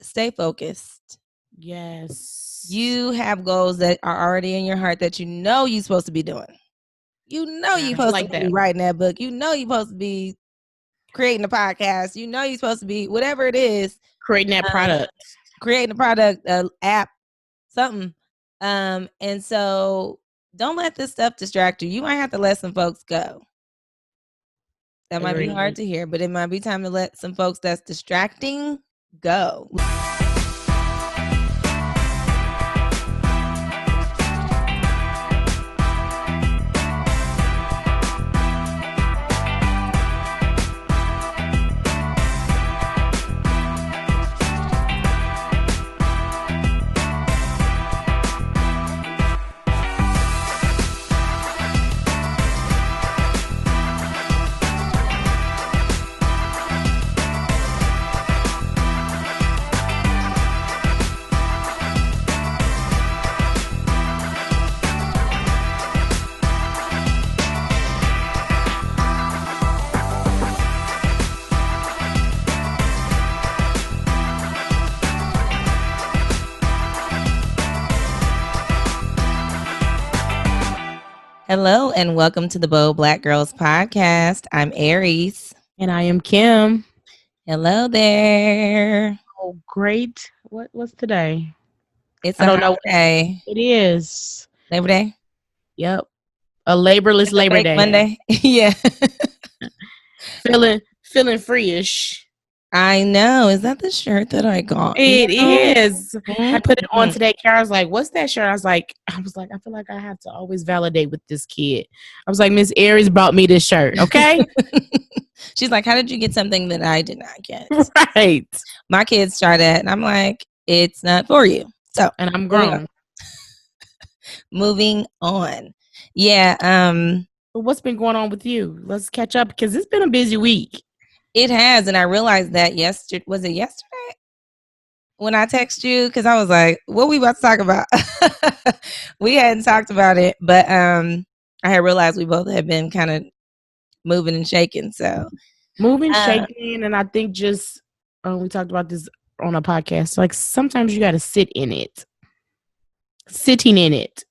stay focused. Yes. You have goals that are already in your heart that you know you're supposed to be doing. You know you're supposed to be writing that book. You know you're supposed to be creating a podcast. You know you're supposed to be whatever it is. Creating that product. Creating a product, app, something. And so don't let this stuff distract you. You might have to let some folks go. That might be hard to hear, but it might be time to let some folks that's distracting go. Hello and welcome to the Bold Black Girls Podcast. I'm Aries. And I am Kim. Hello there. Oh, great. What's today? It's a holiday. It is. Labor Day? Yep. A laborless Labor Day. Monday? Yeah. Feeling free-ish. I know. Is that the shirt that I got? It is. I put it on today. Kara's like, what's that shirt? I was like, I feel like I have to always validate with this kid. I was like, Miss Aries brought me this shirt, okay? She's like, how did you get something that I did not get? Right. My kids try that, and I'm like, it's not for you. So, and I'm grown. Moving on. Yeah. What's been going on with you? Let's catch up because it's been a busy week. It has, and I realized that yesterday. Was it yesterday when I texted you? Because I was like, "What we about to talk about?" We hadn't talked about it, but I had realized we both had been kind of moving and shaking. So shaking, and I think just we talked about this on a podcast. Like sometimes you got to sit in it, sitting in it,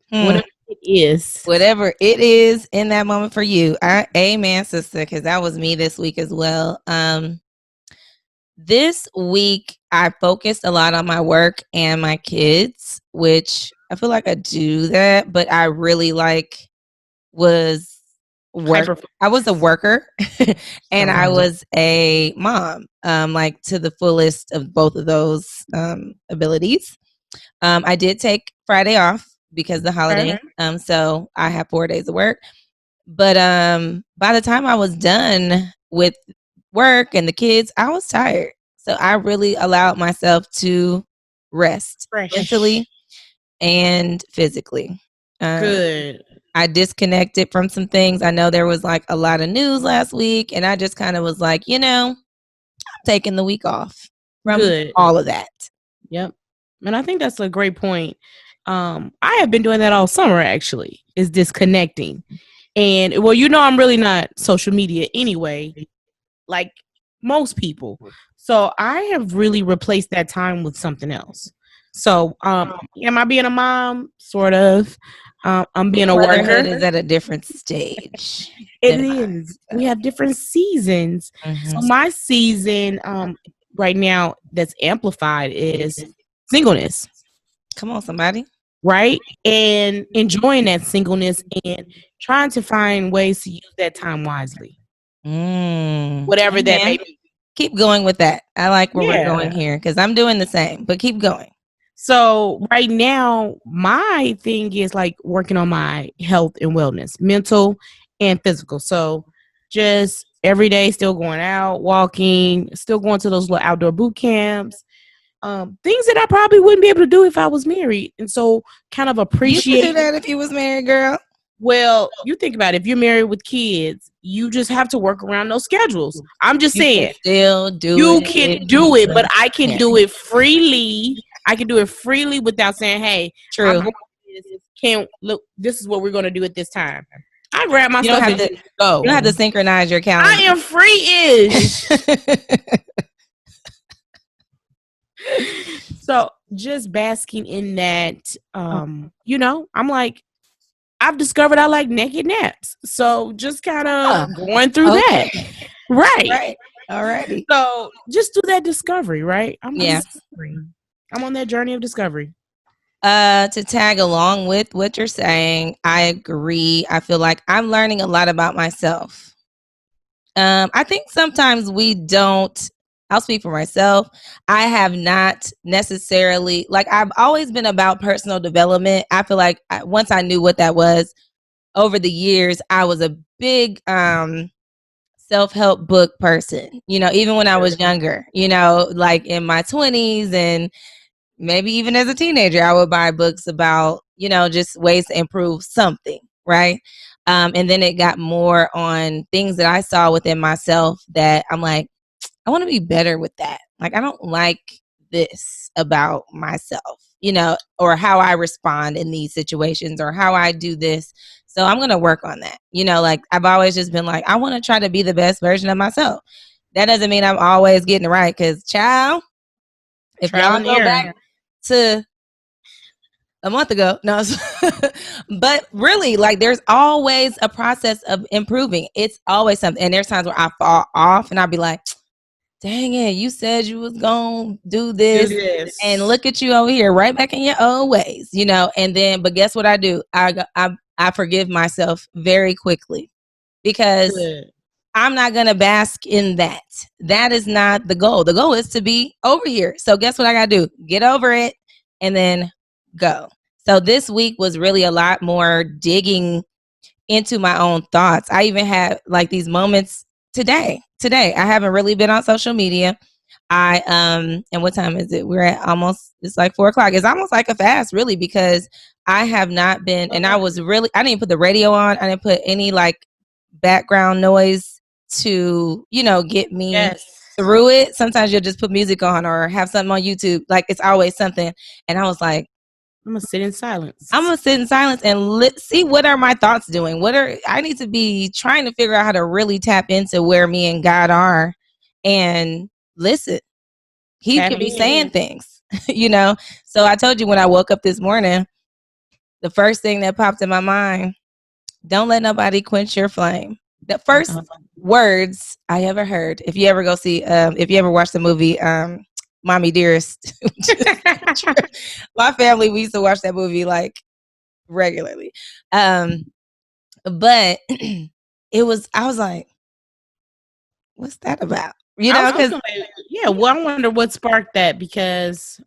whatever it is in that moment for you. Amen, sister, because that was me this week as well. This week I focused a lot on my work and my kids, which I feel like I do that, but I really was I was a worker and I was a mom, to the fullest of both of those abilities. I did take Friday off because of the holiday. So I have 4 days of work. But by the time I was done with work and the kids, I was tired. So I really allowed myself to rest mentally and physically. Good. I disconnected from some things. I know there was like a lot of news last week, and I just kind of was like, I'm taking the week off from all of that. Yep. And I think that's a great point. I have been doing that all summer, actually, is disconnecting. And, I'm really not social media anyway, like most people. So I have really replaced that time with something else. So am I being a mom? Sort of. I'm being a worker. Is at a different stage. It is. We have different seasons. Mm-hmm. So my season right now that's amplified is singleness. Come on, somebody. Right? And enjoying that singleness and trying to find ways to use that time wisely. Whatever that may be. Keep going with that. I like where we're going here because I'm doing the same, but keep going. So right now, my thing is like working on my health and wellness, mental and physical. So just every day, still going out, walking, still going to those little outdoor boot camps. Things that I probably wouldn't be able to do if I was married. And so kind of appreciate. You could do that if you was married, girl. Well, you think about it. If you're married with kids, you just have to work around those schedules. I'm just saying. You can do it, but I can do it freely. I can do it freely without saying, hey, true. This is what we're going to do at this time. I grab myself and go. You don't have to synchronize your calendar. I am free-ish. So just basking in that, you know, I'm like, I've discovered I like naked naps. So just kind of going through that. Right. Alrighty. So just do that discovery, right? I'm Yeah. on that journey of discovery. To tag along with what you're saying, I agree. I feel like I'm learning a lot about myself. I think sometimes we don't. I'll speak for myself. I have not necessarily, like, I've always been about personal development. I feel like once I knew what that was over the years, I was a big self-help book person, you know, even when I was younger, you know, like in my 20s and maybe even as a teenager, I would buy books about, you know, just ways to improve something, right? And then it got more on things that I saw within myself that I'm like, I want to be better with that. Like, I don't like this about myself, you know, or how I respond in these situations or how I do this. So I'm going to work on that. You know, like I've always just been like, I want to try to be the best version of myself. That doesn't mean I'm always getting it right because, child, if y'all go back to a month ago, no, but really, like, there's always a process of improving. It's always something. And there's times where I fall off and I'll be like, dang it, you said you was gonna do this, and look at you over here, right back in your old ways, you know. And then, but guess what I do? I forgive myself very quickly because I'm not gonna bask in that. That is not the goal. The goal is to be over here. So guess what I gotta do? Get over it and then go. So this week was really a lot more digging into my own thoughts. I even had like these moments today. I haven't really been on social media. And what time is it? We're at almost, it's like 4:00. It's almost like a fast, really, because I have not been, and I didn't put the radio on. I didn't put any like background noise to, you know, get me through it. Sometimes you'll just put music on or have something on YouTube. Like, it's always something. And I was like, I'm gonna sit in silence. And see what are my thoughts doing. I need to be trying to figure out how to really tap into where me and God are and listen. He could be saying things, you know. So I told you when I woke up this morning, the first thing that popped in my mind: don't let nobody quench your flame. The first words I ever heard. If you ever go see, if you ever watch the movie, Mommy Dearest. My family, we used to watch that movie like regularly. But I was like, what's that about? You know, because well, I wonder what sparked that, because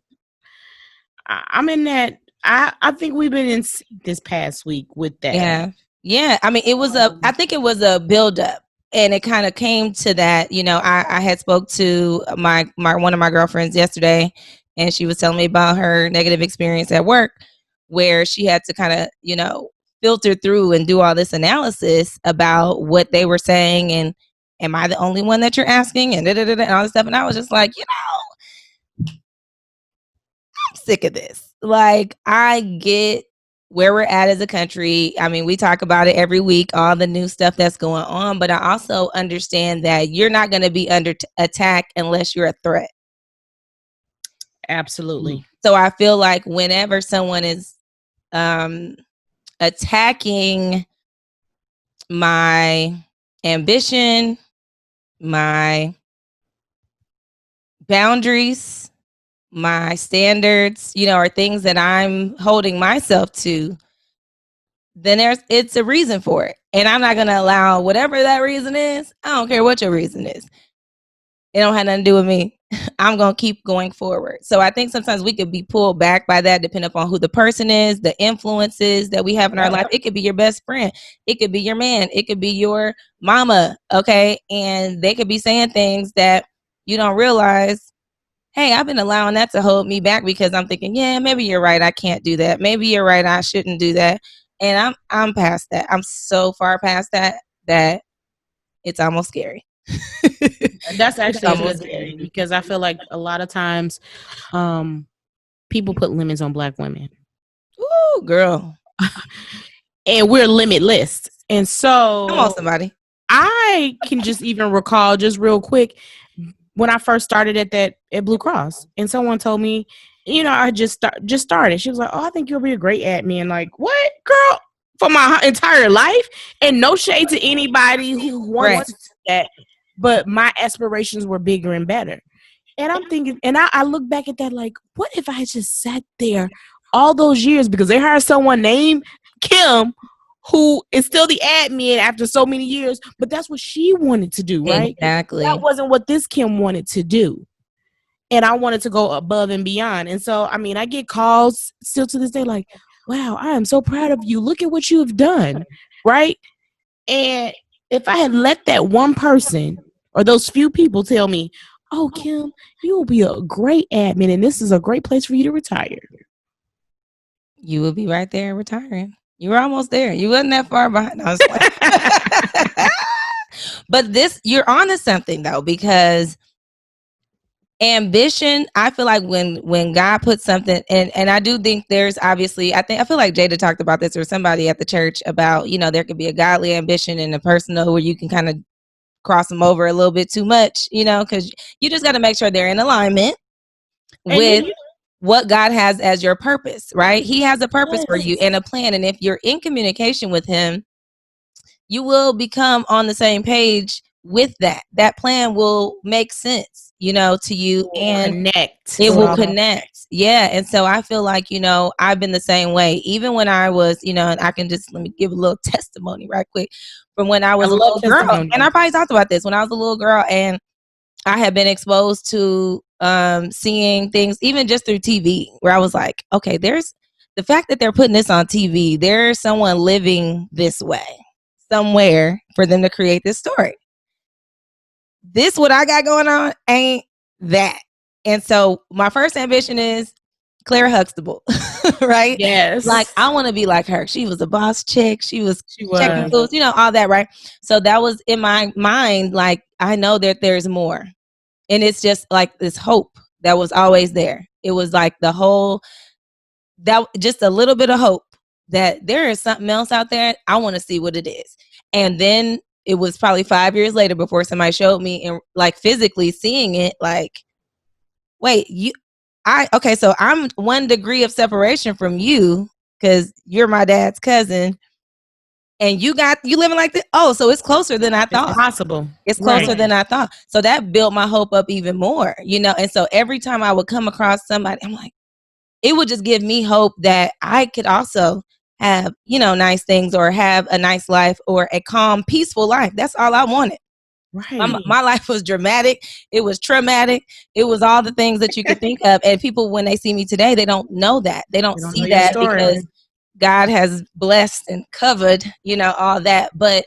I'm in that. I think we've been in this past week with that. Yeah. I mean, I think it was a buildup. And it kind of came to that, you know. I had spoke to my one of my girlfriends yesterday, and she was telling me about her negative experience at work, where she had to kind of, you know, filter through and do all this analysis about what they were saying, and am I the only one that you're asking, and and all this stuff. And I was just like, you know, I'm sick of this. Like, I get where we're at as a country. I mean, we talk about it every week, all the new stuff that's going on, but I also understand that you're not going to be under attack unless you're a threat. Absolutely. So I feel like whenever someone is attacking my ambition, my boundaries, my standards, you know, are things that I'm holding myself to, then it's a reason for it. And I'm not going to allow whatever that reason is. I don't care what your reason is. It don't have nothing to do with me. I'm going to keep going forward. So I think sometimes we could be pulled back by that, depending upon who the person is, the influences that we have in our life. It could be your best friend. It could be your man. It could be your mama. Okay. And they could be saying things that you don't realize. Hey, I've been allowing that to hold me back because I'm thinking, yeah, maybe you're right. I can't do that. Maybe you're right. I shouldn't do that. And I'm past that. I'm so far past that it's almost scary. That's actually almost scary, because I feel like a lot of times people put limits on Black women. Ooh, girl. And we're limitless. And so come on, somebody. I can just even recall, just real quick, when I first started at Blue Cross, and someone told me, I just started. She was like, "Oh, I think you'll be a great admin." Like, what, girl? For my entire life, and no shade to anybody who wants that, but my aspirations were bigger and better. And I'm thinking, and I look back at that like, what if I had just sat there all those years because they hired someone named Kim who is still the admin after so many years, but that's what she wanted to do, right? Exactly. That wasn't what this Kim wanted to do. And I wanted to go above and beyond. And so, I mean, I get calls still to this day like, wow, I am so proud of you. Look at what you have done, right? And if I had let that one person or those few people tell me, oh, Kim, you will be a great admin and this is a great place for you to retire, you will be right there retiring. You were almost there. You wasn't that far behind. I was like, but you're onto something though, because ambition, I feel like when God puts something, and I do think there's obviously, I feel like Jada talked about this or somebody at the church about, there could be a godly ambition and a personal where you can kind of cross them over a little bit too much, because you just got to make sure they're in alignment with what God has as your purpose, right? He has a purpose for you and a plan. And if you're in communication with him, you will become on the same page with that. That plan will make sense, to you, and it will connect. Yeah. And so I feel like, I've been the same way. Even when I was, and I can just, let me give a little testimony right quick from when I was a little girl. And I probably talked about this when I was a little girl, and I had been exposed to seeing things even just through TV, where I was like, okay, there's the fact that they're putting this on TV. There's someone living this way somewhere for them to create this story. This what I got going on ain't that. And so my first ambition is Claire Huxtable, right? Yes. Like, I want to be like her. She was a boss chick. She was checking foods, all that, right? So that was in my mind, like, I know that there's more. And it's just like this hope that was always there. It was like just a little bit of hope that there is something else out there. I want to see what it is. And then it was probably 5 years later before somebody showed me and like physically seeing it, like, wait, so I'm 1 degree of separation from you because you're my dad's cousin. And you living like this. Oh, so it's closer than I thought. It's possible. It's closer than I thought. So that built my hope up even more, And so every time I would come across somebody, I'm like, it would just give me hope that I could also have, nice things or have a nice life or a calm, peaceful life. That's all I wanted. Right. My life was dramatic. It was traumatic. It was all the things that you could think of. And people, when they see me today, they don't know that. They don't see that because God has blessed and covered, all that. But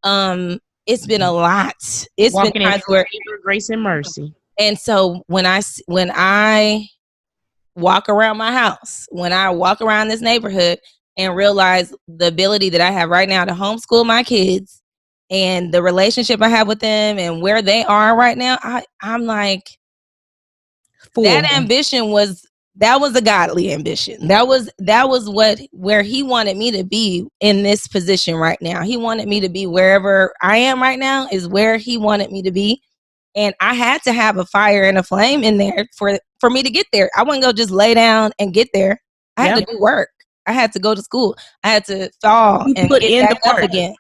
it's been a lot. It's walking been times where grace and mercy. And so when I walk around my house, when I walk around this neighborhood and realize the ability that I have right now to homeschool my kids and the relationship I have with them and where they are right now, I'm like, that ambition was a godly ambition. That was where he wanted me to be in this position right now. He wanted me to be wherever I am right now is where he wanted me to be. And I had to have a fire and a flame in there for me to get there. I wouldn't go just lay down and get there. I had to do work. I had to go to school. I had to fall and get back up again.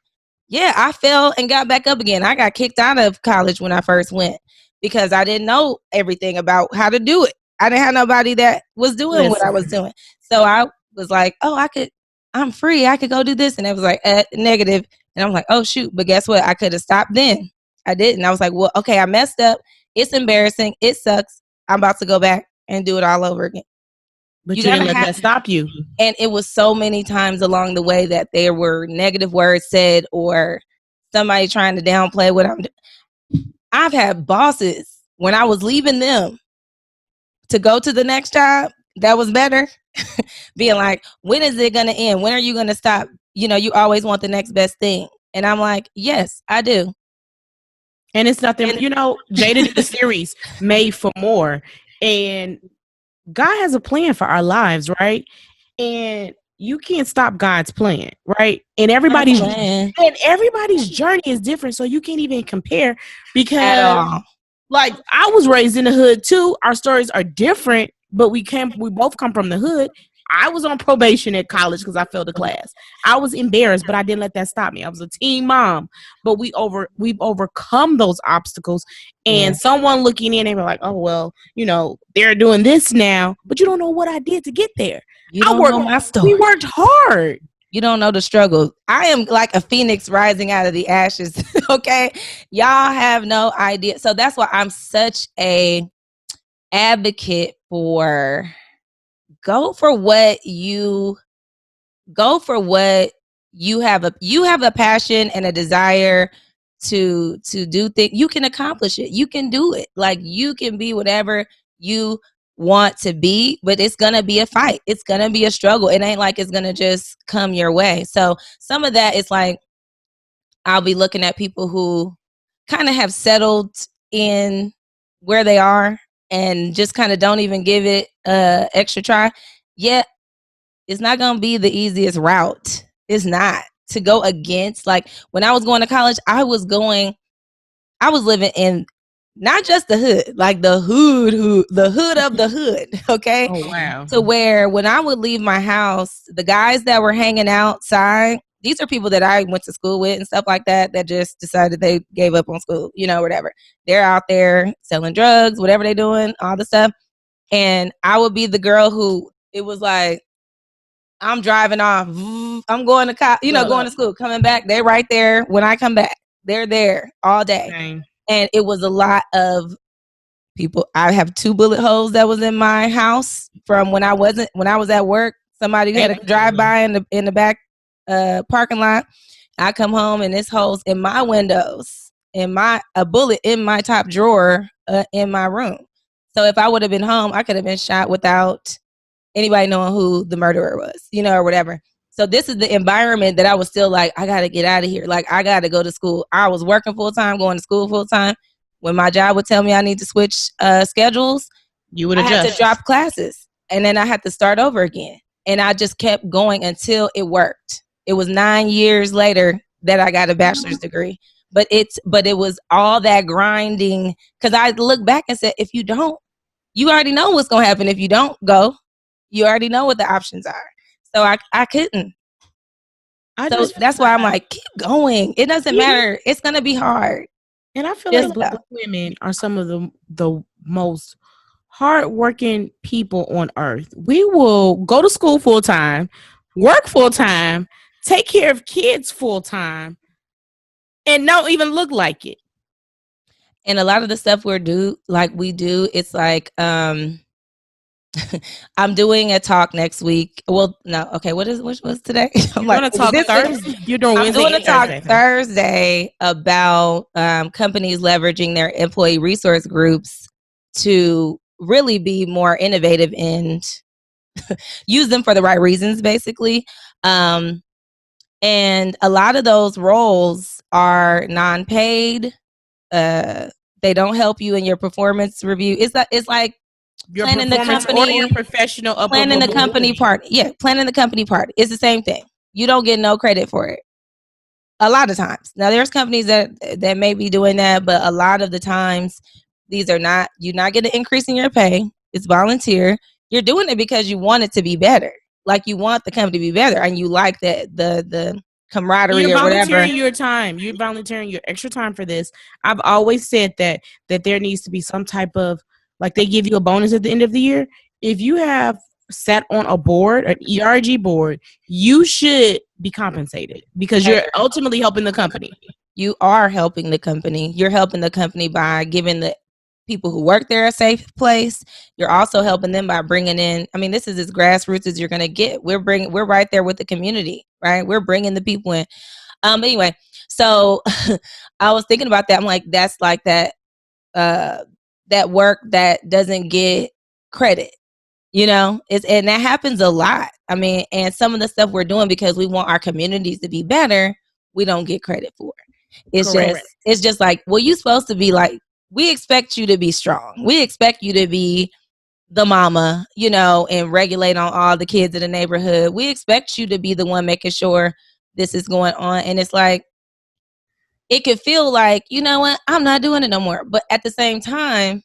Yeah, I fell and got back up again. I got kicked out of college when I first went because I didn't know everything about how to do it. I didn't have nobody that was doing what I was doing. So I was like, oh, I'm free. I could go do this. And it was like negative. And I'm like, oh, shoot. But guess what? I could have stopped then. I didn't. I was like, well, okay, I messed up. It's embarrassing. It sucks. I'm about to go back and do it all over again. But you didn't let that stop you. And it was so many times along the way that there were negative words said or somebody trying to downplay what I'm doing. I've had bosses when I was leaving them to go to the next job that was better, being like, when is it going to end? When are you going to stop? You always want the next best thing. And I'm like, yes, I do. And it's nothing, Jada did a series Made for More. And God has a plan for our lives, right? And you can't stop God's plan, right? And everybody's journey is different, so you can't even compare because like I was raised in the hood too. Our stories are different, but we both come from the hood. I was on probation at college because I failed a class. I was embarrassed, but I didn't let that stop me. I was a teen mom, but we've overcome those obstacles. And someone looking in, they were like, "Oh well, they're doing this now, but you don't know what I did to get there. You don't know my story. We worked hard. You don't know the struggle. I am like a phoenix rising out of the ashes. Okay, y'all have no idea. So that's why I'm such a advocate for go for what you have a passion and a desire to do things. You can accomplish it. You can do it. Like you can be whatever you want to be, but it's gonna be a fight. It's gonna be a struggle. It ain't like it's gonna just come your way. So some of that is like I'll be looking at people who kind of have settled in where they are and just kind of don't even give it a extra try. Yet it's not going to be the easiest route. It's not to go against. Like when I was going to college, I was living in not just the hood, like the hood of the hood. Okay. Oh, wow. So where when I would leave my house, the guys that were hanging outside, these are people that I went to school with and stuff like that, that just decided they gave up on school, whatever. They're out there selling drugs, whatever they're doing, all the stuff. And I would be the girl who it was like, I'm driving off. I'm going to going to school, coming back. They're right there. When I come back, they're there all day. Dang. And it was a lot of people. I have 2 bullet holes that was in my house from when I was at work. Somebody had a drive by in the back parking lot. I come home and this holes in my windows, a bullet in my top drawer in my room. So if I would have been home, I could have been shot without anybody knowing who the murderer was, or whatever. So this is the environment that I was still like, I got to get out of here. Like, I got to go to school. I was working full time, going to school full time. When my job would tell me I need to switch schedules, I had to drop classes. And then I had to start over again. And I just kept going until it worked. It was 9 years later that I got a bachelor's degree. But it was all that grinding. Because I look back and said, if you don't, you already know what's going to happen if you don't go. You already know what the options are. So I couldn't. So that's why I'm like, keep going. It doesn't matter. It's going to be hard. And I feel like Black women are some of the most hardworking people on earth. We will go to school full time, work full time, take care of kids full time, and don't even look like it. And a lot of the stuff we do, it's like, I'm doing a talk next week. Well, no, okay. Which was today? I'm going to talk Thursday. You're doing Wednesday. I'm doing a talk Thursday about companies leveraging their employee resource groups to really be more innovative and use them for the right reasons, basically. And a lot of those roles are non-paid. They don't help you in your performance review. It's like your planning the company or your professional planning the company part. Yeah, planning the company part. It's the same thing. You don't get no credit for it. A lot of times. Now there's companies that may be doing that, but a lot of the times you're not getting an increase in your pay. It's volunteer. You're doing it because you want it to be better. Like you want the company to be better and you like the camaraderie or whatever. You're volunteering your time. You're volunteering your extra time for this. I've always said that there needs to be some type of, like they give you a bonus at the end of the year. If you have sat on a board, an ERG board, you should be compensated because you're ultimately helping the company. You are helping the company. You're helping the company by giving the people who work there a safe place. You're also helping them by bringing in, I mean, this is as grassroots as you're going to get. We're right there with the community, right? We're bringing the people in. Anyway, so I was thinking about that. I'm like, that's like that work that doesn't get credit, and that happens a lot. I mean, and some of the stuff we're doing because we want our communities to be better, we don't get credit for. It's just like, well, you're supposed to be like, we expect you to be strong. We expect you to be the mama, and regulate on all the kids in the neighborhood. We expect you to be the one making sure this is going on. And it's like, it could feel like, you know what, I'm not doing it no more. But at the same time,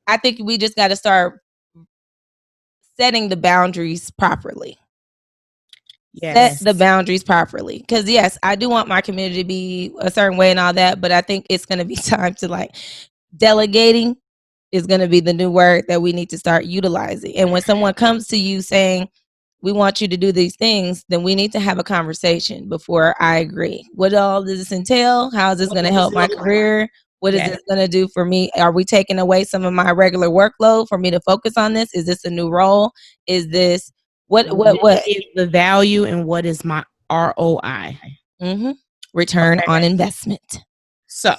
I think we just got to start setting the boundaries properly. Yes. Set the boundaries properly. Because yes, I do want my community to be a certain way and all that, but I think it's going to be time to like delegating is going to be the new word that we need to start utilizing. And when someone comes to you saying, we want you to do these things, then we need to have a conversation before I agree. What all does this entail? How is this going to help my career? What is this going to do for me? Are we taking away some of my regular workload for me to focus on this? Is this a new role? Is this what is the value and what is my ROI? Mm-hmm. Return on investment. So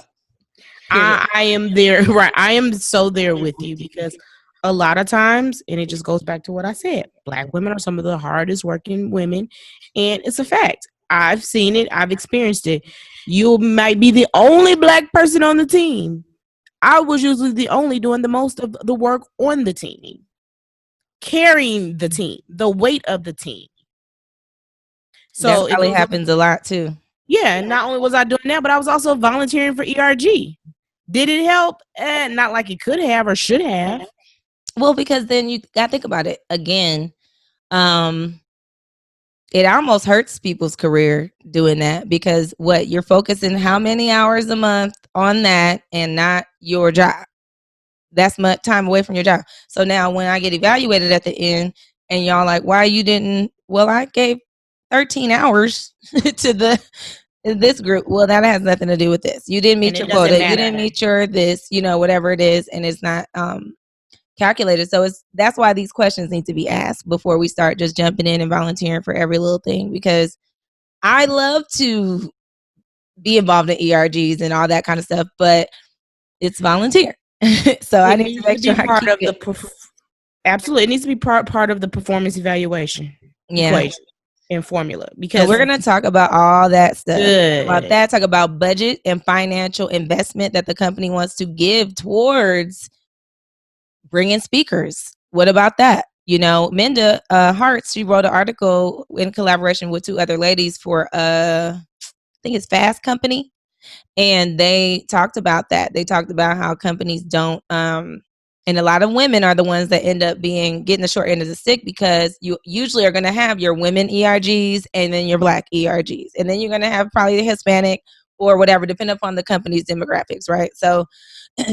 I am there, right? I am so there with you because a lot of times, and it just goes back to what I said, Black women are some of the hardest working women, and it's a fact. I've seen it. I've experienced it. You might be the only Black person on the team. I was usually the only doing the most of the work on the team, carrying the team, the weight of the team. So that probably happens a lot too. Yeah, not only was I doing that, but I was also volunteering for ERG. Did it help? Not like it could have or should have. Well, because then you got to think about it again. It almost hurts people's career doing that because what you're focusing how many hours a month on that and not your job. That's much time away from your job. So now when I get evaluated at the end and y'all like, why you didn't? Well, I gave 13 hours to this group. Well, that has nothing to do with this. You didn't meet your quota. You didn't meet your this, whatever it is. And it's not calculated. So that's why these questions need to be asked before we start just jumping in and volunteering for every little thing, because I love to be involved in ERGs and all that kind of stuff, but it's volunteer. So I need to make sure part of the absolutely, it needs to be part of the performance evaluation equation and formula, because we're going to talk about all that stuff. Talk about budget and financial investment that the company wants to give towards bringing speakers. What about that? Minda Hartz, she wrote an article in collaboration with two other ladies for I think it's Fast Company. And they talked about that. They talked about how companies don't, and a lot of women are the ones that end up getting the short end of the stick, because you usually are going to have your women ERGs and then your Black ERGs. And then you're going to have probably the Hispanic or whatever, depending upon the company's demographics, right? So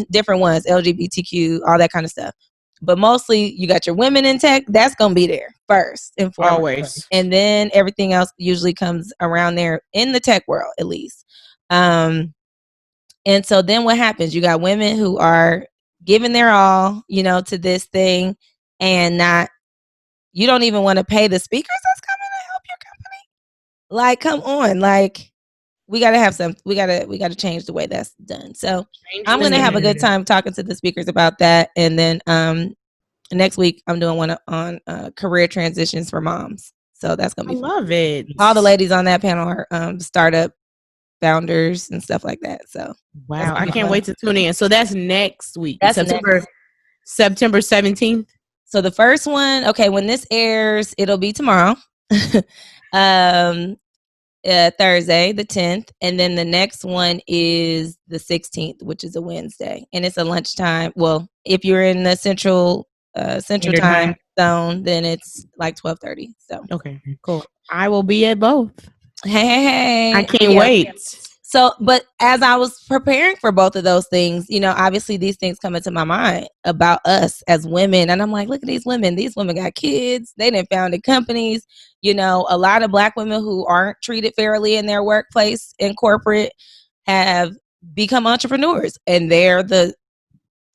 different ones, LGBTQ, all that kind of stuff. But mostly you got your women in tech, that's going to be there first and foremost. Always. And then everything else usually comes around there in the tech world, at least. And so then what happens? You got women who are giving their all, to this thing, and you don't even want to pay the speakers that's coming to help your company. Like, come on, like we got to change the way that's done. So I'm going to have a good time talking to the speakers about that. And then next week I'm doing one on career transitions for moms. So that's going to be fun. Love it. All the ladies on that panel are startup founders and stuff like that. So wow, I can't wait to tune in. So that's next week. That's September 17th. So the first one, when this airs, it'll be tomorrow. Thursday the 10th, and then the next one is the 16th, which is a Wednesday, and it's a lunchtime. Well, if you're in the central time zone, then it's like 12:30. So okay, cool. I will be at both. Hey. I can't wait. So, but as I was preparing for both of those things, obviously these things come into my mind about us as women. And I'm like, look at these women. These women got kids. They done founded companies. A lot of Black women who aren't treated fairly in their workplace in corporate have become entrepreneurs, and they're the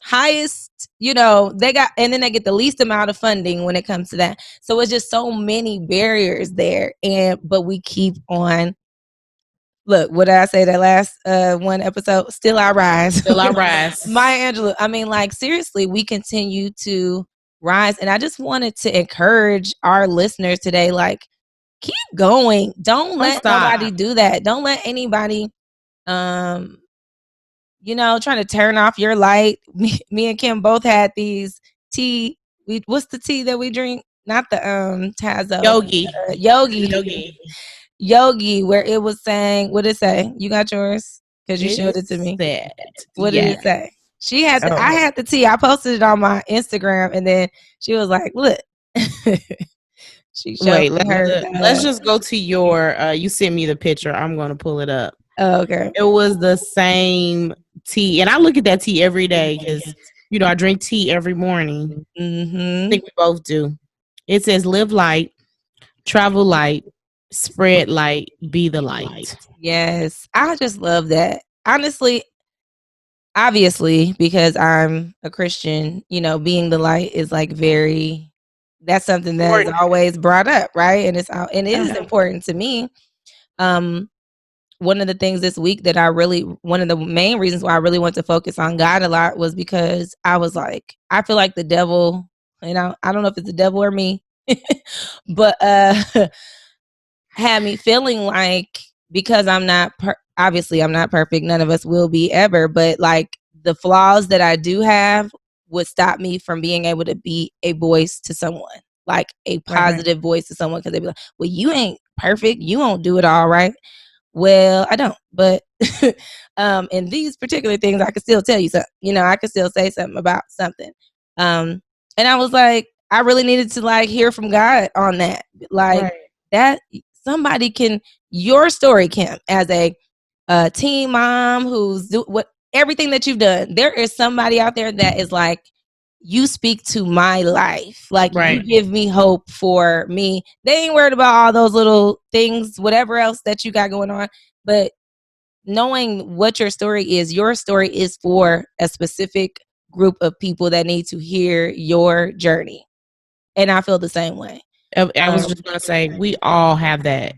highest, they got, and then they get the least amount of funding when it comes to that. So it's just so many barriers there. But we keep on. Look, what did I say that last one episode? Still I rise. Still I rise. Maya Angelou. I mean, like, seriously, we continue to rise. And I just wanted to encourage our listeners today, like, keep going. Don't let nobody do that. Don't let anybody, trying to turn off your light. Me and Kim both had these tea. What's the tea that we drink? Not the Tazo. Yogi, where it was saying, what did it say? You got yours? Because you showed it to me. What did it say? She had I had the tea. I posted it on my Instagram, and then she was like, look. She showed Wait, her. let's just go to your. You sent me the picture. I'm gonna pull it up. Oh, okay. It was the same tea, and I look at that tea every day because I drink tea every morning. I think we both do. It says, "Live light, travel light, spread light, be the light." Yes, I just love that. Honestly, obviously, because I'm a Christian, being the light is like that's something that's always brought up, right? And it is important to me. One of the things this week that one of the main reasons why I really want to focus on God a lot was because I was like, I feel like the devil, I don't know if it's the devil or me, but had me feeling like, because I'm not obviously I'm not perfect, none of us will be ever, but like the flaws that I do have would stop me from being able to be a voice to someone, like a positive voice to someone, because they'd be like, well, you ain't perfect, you won't do it all right. Well, I don't, but in these particular things I could still tell you something, I could still say something about something. And I was like, I really needed to like hear from God on that, like that somebody your story, Kim, as a teen mom who's everything that you've done, there is somebody out there that is like, you speak to my life, like you give me hope for me. They ain't worried about all those little things, whatever else that you got going on, but knowing what your story is for a specific group of people that need to hear your journey. And I feel the same way. I was just going to say, we all have that.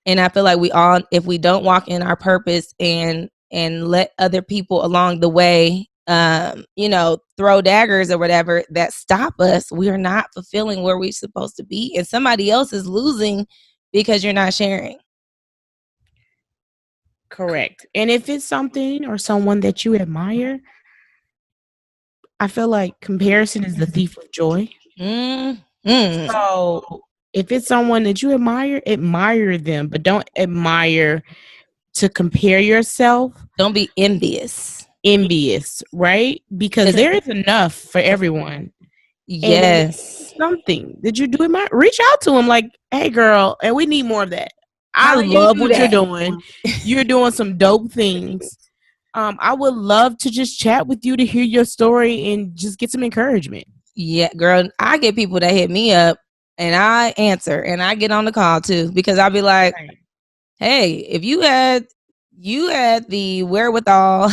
And I feel like if we don't walk in our purpose and let other people along the way, throw daggers or whatever that stop us, we are not fulfilling where we're supposed to be. And somebody else is losing because you're not sharing. Correct. And if it's something or someone that you admire, I feel like comparison is the thief of joy. So if it's someone that you admire them, but don't admire to compare yourself. Don't be envious, right? Because there is enough for everyone. Yes. Something that you do, reach out to them like, hey girl, and we need more of that. I love what you're doing. You're doing some dope things. I would love to just chat with you to hear your story and just get some encouragement. Yeah, girl, I get people that hit me up and I answer and I get on the call too, because I'll be like, hey, if you had the wherewithal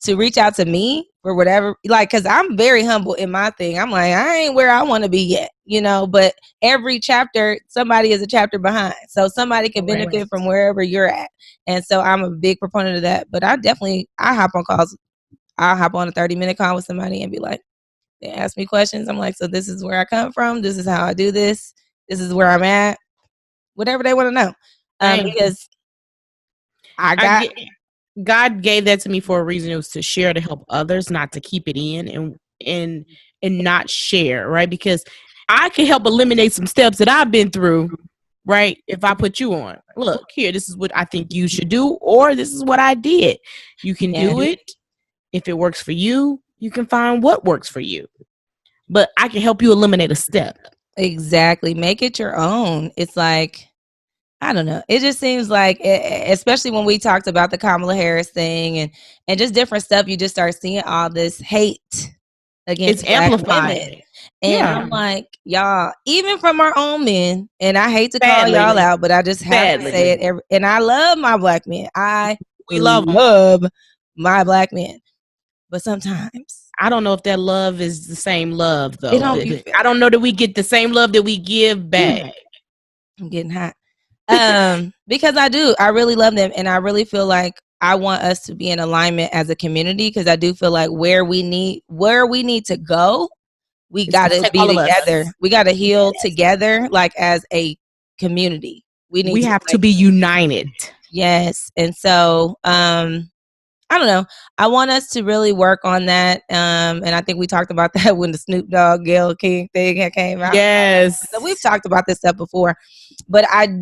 to reach out to me for whatever, like, because I'm very humble in my thing. I'm like, I ain't where I want to be yet, but every chapter, somebody is a chapter behind. So somebody can benefit from wherever you're at. And so I'm a big proponent of that. But I hop on calls. I'll hop on a 30-minute call with somebody and be like, they ask me questions. I'm like, so this is where I come from. This is how I do this. This is where I'm at. Whatever they want to know. Because God gave that to me for a reason. It was to share, to help others, not to keep it in and not share, right? Because I can help eliminate some steps that I've been through, right? If I put you on, look here, this is what I think you should do, or this is what I did. You can do it. If it works for you, you can find what works for you. But I can help you eliminate a step. Exactly. Make it your own. It's like, I don't know. It just seems like, especially when we talked about the Kamala Harris thing and just different stuff, you just start seeing all this hate against Black women. And I'm like, y'all, even from our own men, and I hate to call y'all out, but I just have to say it. And I love my Black men. We love my Black men. But sometimes I don't know if that love is the same love, though. I don't know that we get the same love that we give back. I'm getting hot. Because I really love them, and I really feel like I want us to be in alignment as a community, because I do feel like where we need to go, we got to be together. We got to heal together, like as a community. We have to be united. Yes. And so I don't know. I want us to really work on that. And I think we talked about that when the Snoop Dogg Gayle King thing came out. Yes. So we've talked about this stuff before. But I've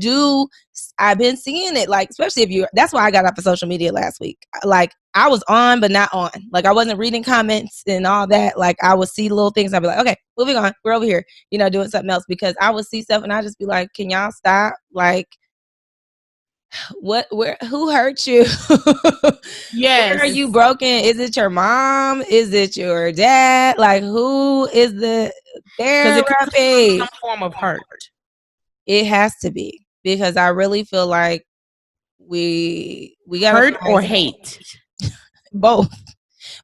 been seeing it, like, especially that's why I got off of social media last week. Like, I was on, but not on. Like I wasn't reading comments and all that. Like I would see little things. And I'd be like, okay, moving on. We're over here, doing something else because I would see stuff and I'd just be like, can y'all stop? Like, who hurt you? Yes. Where are you broken? Is it your mom? Is it your dad? Like who is the therapy? Some form of hurt. It has to be because I really feel like we got hurt or hate. Both.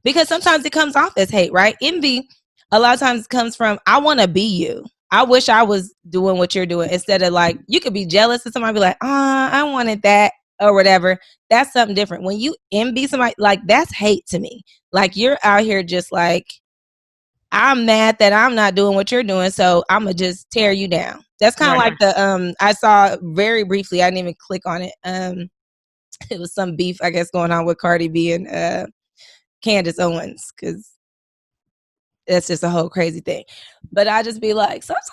Because sometimes it comes off as hate, right? Envy a lot of times comes from I want to be you. I wish I was doing what you're doing instead of like you could be jealous of somebody be like, I wanted that or whatever. That's something different. When you envy somebody, like that's hate to me. Like you're out here just like I'm mad that I'm not doing what you're doing, so I'm gonna just tear you down. That's kind of like the I saw very briefly, I didn't even click on it. It was some beef, I guess, going on with Cardi B and Candace Owens, because that's just a whole crazy thing. But I just be like, sometimes,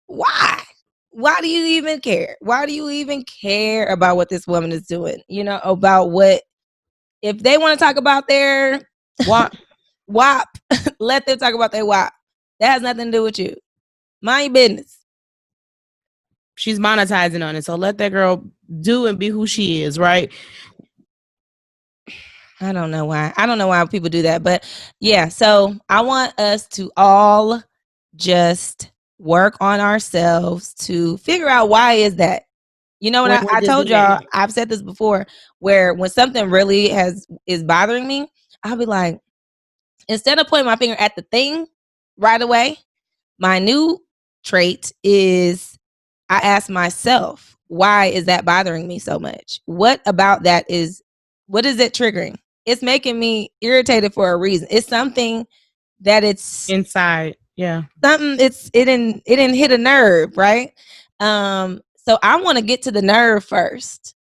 why? Why do you even care? Why do you even care about what this woman is doing? About what, if they want to talk about their WAP, let them talk about their WAP. That has nothing to do with you. Mind your business. She's monetizing on it, so let that girl do and be who she is, right? I don't know why people do that, but yeah. So I want us to all just work on ourselves to figure out why is that. You know what I told y'all, I've said this before, where when something really is bothering me, I'll be like, instead of pointing my finger at the thing right away, my new trait is I ask myself, why is that bothering me so much? What about that what is it triggering? It's making me irritated for a reason. It's something that it's inside. Yeah. Something it didn't hit a nerve, right? So I want to get to the nerve first.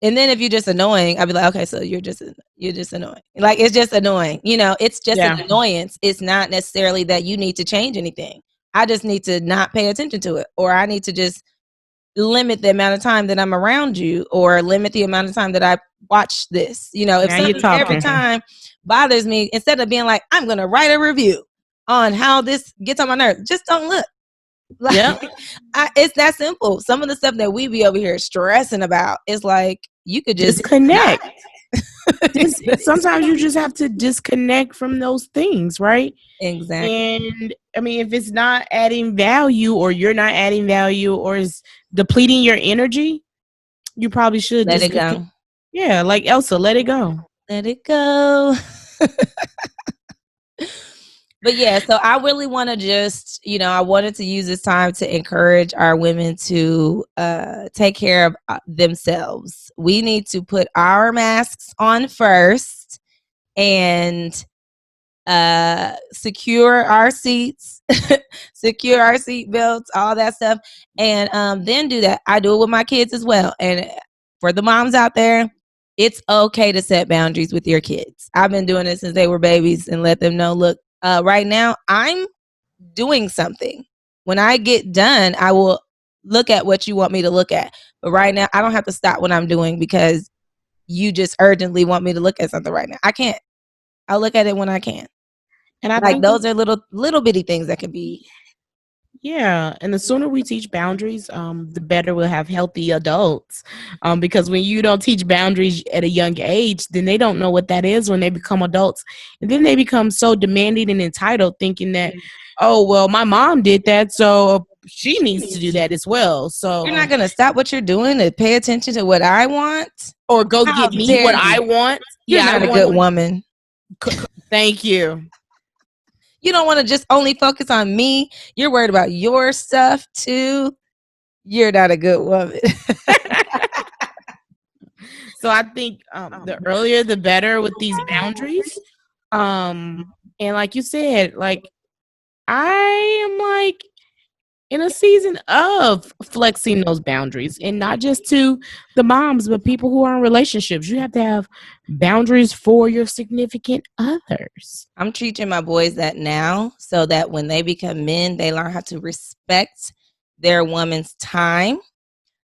And then if you're just annoying, I'll be like, okay, so you're just annoying. Like it's just annoying. It's just an annoyance. It's not necessarily that you need to change anything. I just need to not pay attention to it, or I need to just limit the amount of time that I'm around you, or limit the amount of time that I watch this. If something every time bothers me, instead of being like, I'm going to write a review on how this gets on my nerves, just don't look. Like, it's that simple. Some of the stuff that we be over here stressing about is like, you could just disconnect. Sometimes you just have to disconnect from those things, right? Exactly. And I mean, if it's not adding value, or you're not adding value, or is depleting your energy, you probably should let it go. Yeah, like Elsa, let it go. Let it go. But yeah, so I really want to just, I wanted to use this time to encourage our women to take care of themselves. We need to put our masks on first and secure our seats, secure our seat belts, all that stuff. And then do that. I do it with my kids as well. And for the moms out there, it's okay to set boundaries with your kids. I've been doing it since they were babies and let them know, look, right now I'm doing something. When I get done, I will look at what you want me to look at. But right now, I don't have to stop what I'm doing because you just urgently want me to look at something right now. I can't. I'll look at it when I can. And I think those are little bitty things that can be. Yeah, and the sooner we teach boundaries, the better we'll have healthy adults. Because when you don't teach boundaries at a young age, then they don't know what that is when they become adults. And then they become so demanding and entitled, thinking that, oh, well, my mom did that, so she needs to do that as well. So you're not going to stop what you're doing to pay attention to what I want? Or go get me what I want? You're not a good woman. Thank you. You don't want to just only focus on me. You're worried about your stuff too. You're not a good woman. So I think the earlier the better with these boundaries. And like you said, like I am like in a season of flexing those boundaries, and not just to the moms, but people who are in relationships. You have to have boundaries for your significant others. I'm teaching my boys that now, so that when they become men, they learn how to respect their woman's time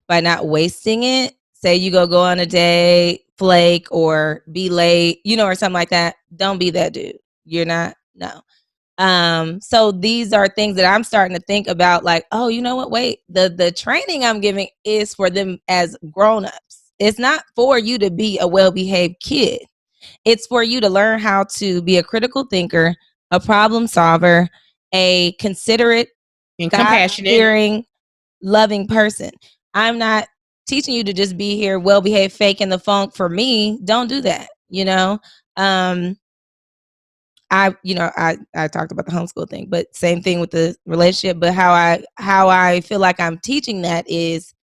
by not wasting it. say you go on a date, flake or be late, or something like that. Don't be that dude. You're not. No. So these are things that I'm starting to think about, like, oh, you know what? Wait, the training I'm giving is for them as grown-ups. It's not for you to be a well-behaved kid. It's for you to learn how to be a critical thinker, a problem solver, a considerate and compassionate, loving person. I'm not teaching you to just be here, well-behaved, fake in the funk. For me, don't do that. I talked about the homeschool thing, but same thing with the relationship. But how I feel like I'm teaching that is,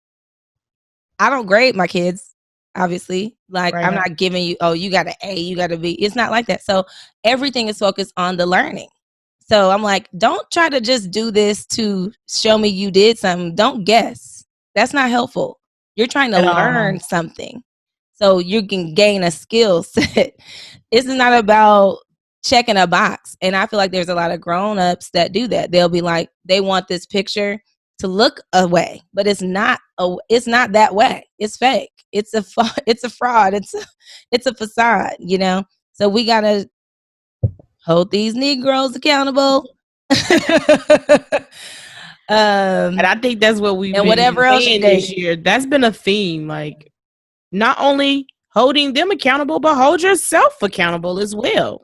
I don't grade my kids, obviously. Like, right. I'm not giving you, oh, you got an A, you got a B. It's not like that. So everything is focused on the learning. So I'm like, don't try to just do this to show me you did something. Don't guess. That's not helpful. You're trying to learn something so you can gain a skill set. It's not about checking a box. And I feel like there's a lot of grown-ups that do that. They'll be like, they want this picture to look a way, but it's not that way. It's fake. It's a fraud. It's a facade, So we got to hold these Negroes accountable. And I think that's what we've been whatever else this year. That's been a theme. Like, not only holding them accountable, but hold yourself accountable as well.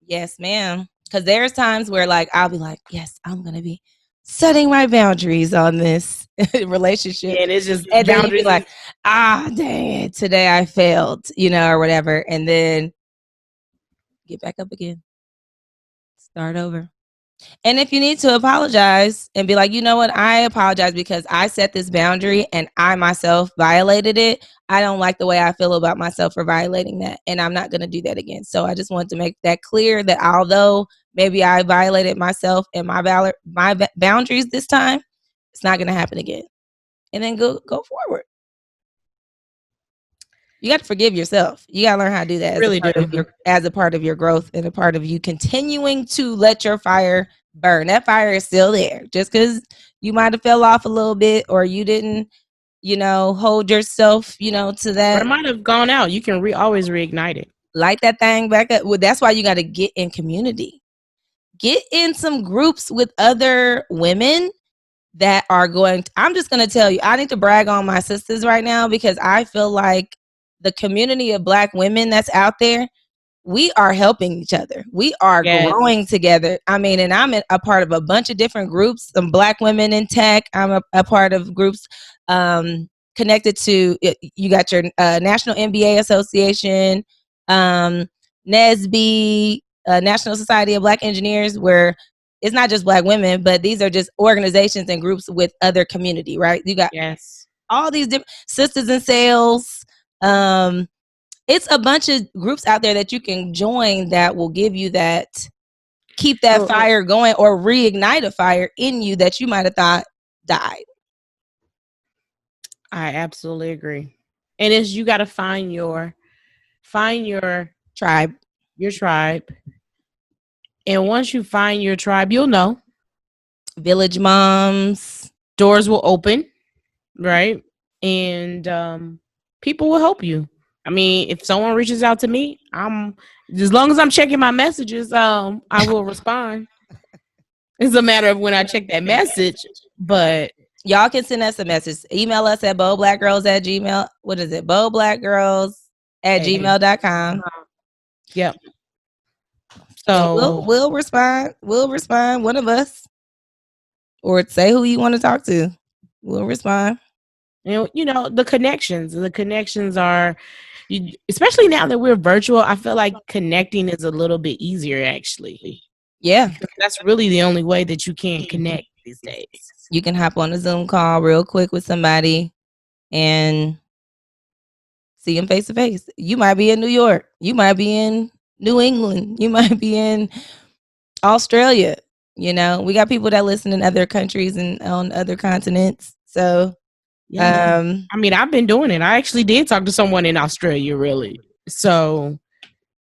Yes, ma'am. Because there's times where, like, I'll be like, yes, I'm going to be setting my boundaries on this relationship. And it's just and then you be like, dang it, today I failed, or whatever. And then get back up again. Start over. And if you need to apologize and be like, you know what, I apologize because I set this boundary and I myself violated it. I don't like the way I feel about myself for violating that. And I'm not going to do that again. So I just want to make that clear that although maybe I violated myself and my boundaries this time, it's not going to happen again. And then go forward. You got to forgive yourself. You got to learn how to do that as a part of your growth and a part of you continuing to let your fire burn. That fire is still there. Just because you might have fell off a little bit or you didn't, hold yourself, to that. Or it might have gone out. You can always reignite it. Light that thing back up. Well, that's why you got to get in community. Get in some groups with other women that are I'm just going to tell you, I need to brag on my sisters right now because I feel like the community of Black women that's out there, we are helping each other. We are growing together. I mean, and I'm a part of a bunch of different groups, some Black women in tech. I'm a part of groups connected to, you got your National MBA Association, NSBE, National Society of Black Engineers, where it's not just Black women, but these are just organizations and groups with other community, right? You got all these different Sisters in Sales. It's a bunch of groups out there that you can join that will give you that, keep that fire going or reignite a fire in you that you might have thought died. I absolutely agree. And it's, you got to find your tribe. And once you find your tribe, you'll know. Village moms. Doors will open, right? And people will help you. I mean, if someone reaches out to me, as long as I'm checking my messages, I will respond. It's a matter of when I check that message, but y'all can send us a message. Email us at boldblackgirls@gmail. What is it? boldblackgirls@gmail.com. Yep. So we'll respond. We'll respond. One of us, or say who you want to talk to. We'll respond. The connections are, especially now that we're virtual, I feel like connecting is a little bit easier, actually. Yeah. That's really the only way that you can connect these days. You can hop on a Zoom call real quick with somebody and see them face to face. You might be in New York. You might be in New England. You might be in Australia. We got people that listen in other countries and on other continents. So I mean, I've been doing it. I actually did talk to someone in Australia, really. So,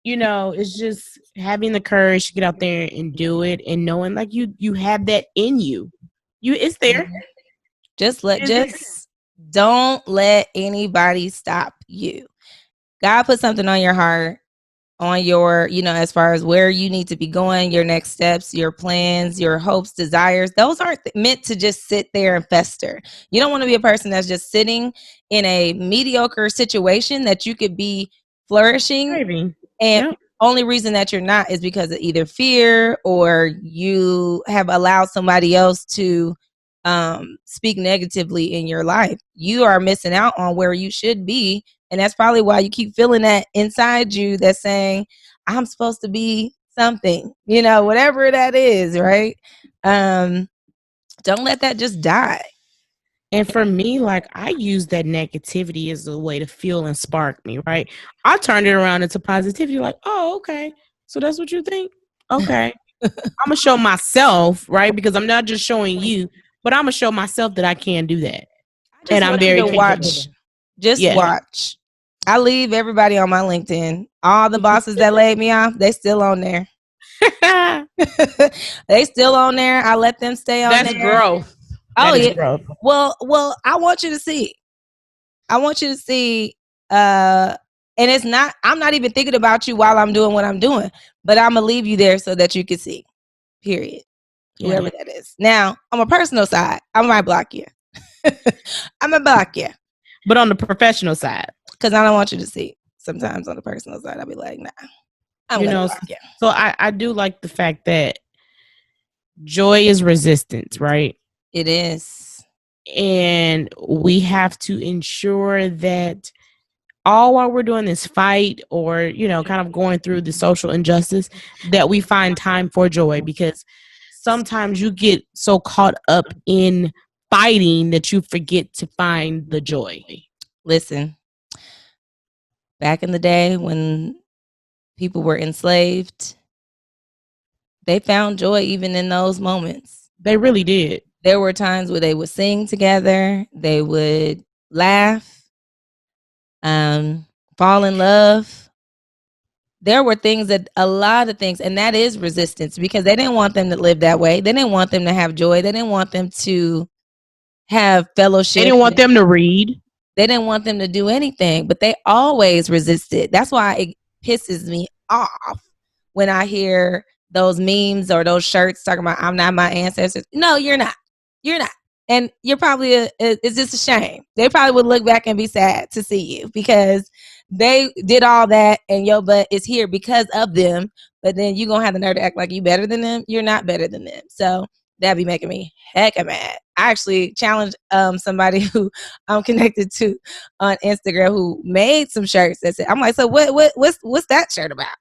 it's just having the courage to get out there and do it, and knowing like you have that in you. It's there. Just Don't let anybody stop you. God put something on your heart, on your, as far as where you need to be going, your next steps, your plans, your hopes, desires. Those aren't meant to just sit there and fester. You don't want to be a person that's just sitting in a mediocre situation that you could be flourishing. Maybe. And only reason that you're not is because of either fear or you have allowed somebody else to speak negatively in your life. You are missing out on where you should be. And that's probably why you keep feeling that inside you that's saying, I'm supposed to be something, whatever that is, right? Don't let that just die. And for me, like, I use that negativity as a way to fuel and spark me, right? I turned it around into positivity, like, oh, okay. So that's what you think? Okay. I'm going to show myself, right? Because I'm not just showing you, but I'm going to show myself that I can do that. And I'm very watch. Just watch. I leave everybody on my LinkedIn. All the bosses that laid me off, they still on there. They still on there. I let them stay on there. That's growth. Oh, yeah. Growth. Well, I want you to see. And it's not, I'm not even thinking about you while I'm doing what I'm doing, but I'm going to leave you there so that you can see. Period. Yeah. Whoever that is. Now, on a personal side, I might block you. I'm going to block you. But on the professional side. Because I don't want you to see. Sometimes on the personal side, I'll be like, nah. So I do like the fact that joy is resistance, right? It is. And we have to ensure that all while we're doing this fight or, kind of going through the social injustice, that we find time for joy, because sometimes you get so caught up in fighting that you forget to find the joy. Listen, back in the day when people were enslaved, they found joy even in those moments. They really did. There were times where they would sing together, they would laugh, fall in love. There were a lot of things, and that is resistance, because they didn't want them to live that way. They didn't want them to have joy. They didn't want them to have fellowship. They didn't want them to read. They didn't want them to do anything, but they always resisted. That's why it pisses me off when I hear those memes or those shirts talking about, I'm not my ancestors. No, you're not. You're not. And you're probably, it's just a shame. They probably would look back and be sad to see you, because they did all that and your butt is here because of them. But then you're going to have the nerve to act like you better than them. You're not better than them. So that'd be making me hecka mad. I actually challenged somebody who I'm connected to on Instagram who made some shirts that said, I'm like, so what's that shirt about?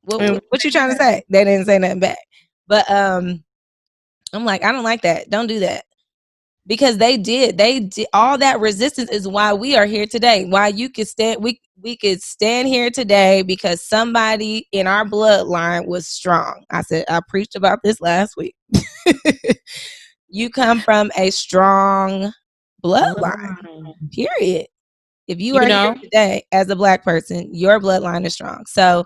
What you trying to say? They didn't say nothing back. But I'm like, I don't like that. Don't do that. Because they did all that resistance is why we are here today. Why you could stand, we could stand here today because somebody in our bloodline was strong. I preached about this last week. You come from a strong bloodline, period. If you are here today as a Black person, your bloodline is strong. So